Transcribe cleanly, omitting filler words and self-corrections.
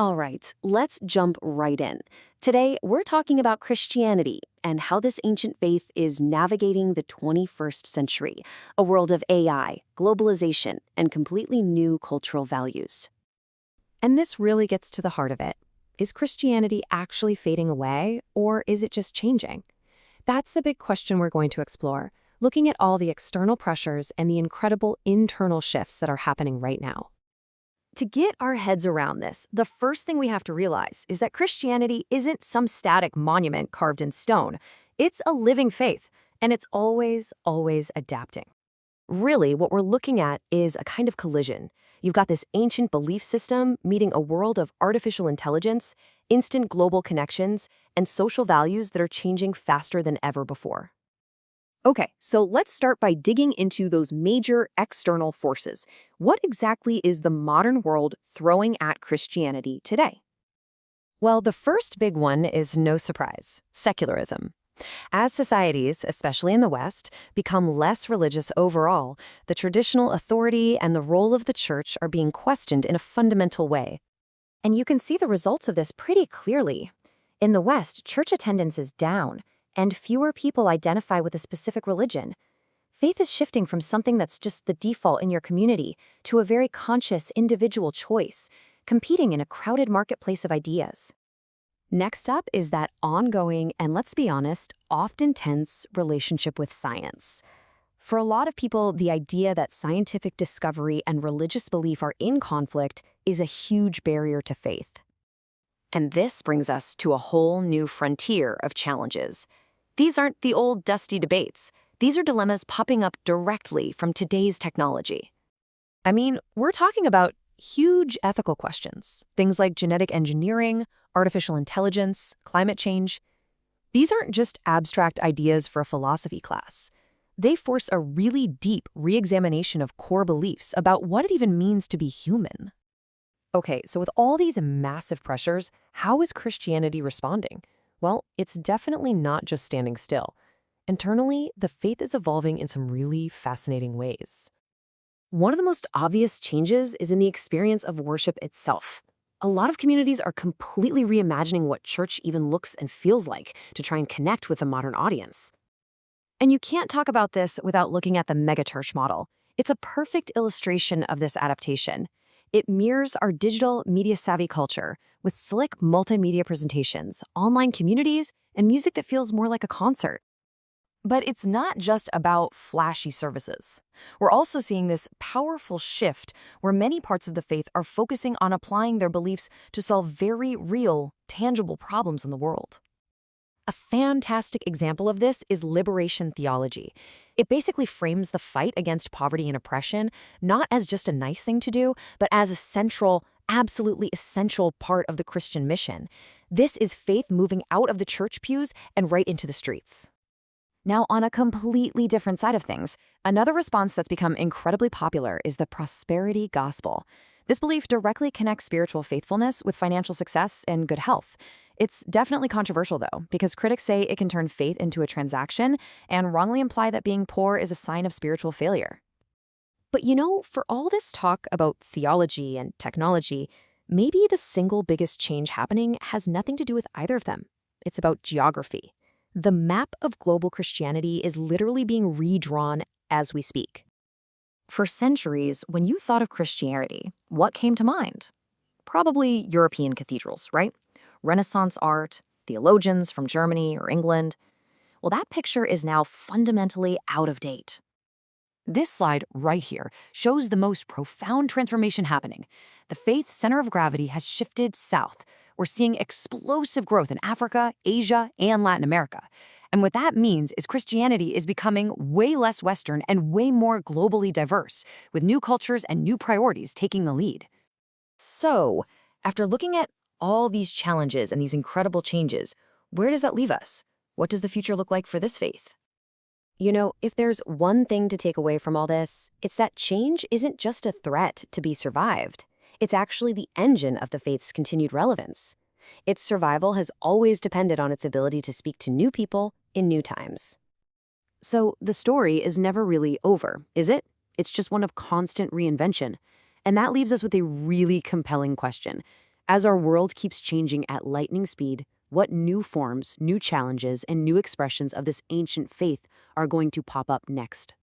All right, let's jump right in. Today, we're talking about Christianity and how this ancient faith is navigating the 21st century, a world of AI, globalization, and completely new cultural values. And this really gets to the heart of it. Is Christianity actually fading away, or is it just changing? That's the big question we're going to explore, looking at all the external pressures and the incredible internal shifts that are happening right now. To get our heads around this, the first thing we have to realize is that Christianity isn't some static monument carved in stone. It's a living faith, and it's always adapting. Really, what we're looking at is a kind of collision. You've got this ancient belief system meeting a world of artificial intelligence, instant global connections, and social values that are changing faster than ever before. Okay, so let's start by digging into those major external forces. What exactly is the modern world throwing at Christianity today? Well, the first big one is no surprise, secularism. As societies, especially in the West, become less religious overall, the traditional authority and the role of the church are being questioned in a fundamental way. And you can see the results of this pretty clearly. In the West, church attendance is down, and fewer people identify with a specific religion. Faith is shifting from something that's just the default in your community to a very conscious individual choice, competing in a crowded marketplace of ideas. Next up is that ongoing and, let's be honest, often tense relationship with science. For a lot of people, the idea that scientific discovery and religious belief are in conflict is a huge barrier to faith. And this brings us to a whole new frontier of challenges. These aren't the old dusty debates. These are dilemmas popping up directly from today's technology. I mean, we're talking about huge ethical questions, things like genetic engineering, artificial intelligence, climate change. These aren't just abstract ideas for a philosophy class. They force a really deep re-examination of core beliefs about what it even means to be human. Okay, so with all these massive pressures, how is Christianity responding? Well, it's definitely not just standing still. Internally, the faith is evolving in some really fascinating ways. One of the most obvious changes is in the experience of worship itself. A lot of communities are completely reimagining what church even looks and feels like to try and connect with a modern audience. And you can't talk about this without looking at the megachurch model. It's a perfect illustration of this adaptation. It mirrors our digital media-savvy culture with slick multimedia presentations, online communities, and music that feels more like a concert. But it's not just about flashy services. We're also seeing this powerful shift where many parts of the faith are focusing on applying their beliefs to solve very real, tangible problems in the world. A fantastic example of this is liberation theology. It basically frames the fight against poverty and oppression not as just a nice thing to do, but as a central, absolutely essential part of the Christian mission. This is faith moving out of the church pews and right into the streets. Now, on a completely different side of things, another response that's become incredibly popular is the prosperity gospel. This belief directly connects spiritual faithfulness with financial success and good health. It's definitely controversial, though, because critics say it can turn faith into a transaction and wrongly imply that being poor is a sign of spiritual failure. But for all this talk about theology and technology, maybe the single biggest change happening has nothing to do with either of them. It's about geography. The map of global Christianity is literally being redrawn as we speak. For centuries, when you thought of Christianity, what came to mind? Probably European cathedrals, right? Renaissance art, theologians from Germany or England. Well, that picture is now fundamentally out of date. This slide right here shows the most profound transformation happening. The faith center of gravity has shifted south. We're seeing explosive growth in Africa, Asia, and Latin America. And what that means is Christianity is becoming way less Western and way more globally diverse, with new cultures and new priorities taking the lead. So, after looking at all these challenges and these incredible changes, where does that leave us? What does the future look like for this faith? If there's one thing to take away from all this, it's that change isn't just a threat to be survived. It's actually the engine of the faith's continued relevance. Its survival has always depended on its ability to speak to new people in new times. So the story is never really over, is it? It's just one of constant reinvention. And that leaves us with a really compelling question. As our world keeps changing at lightning speed, what new forms, new challenges, and new expressions of this ancient faith are going to pop up next?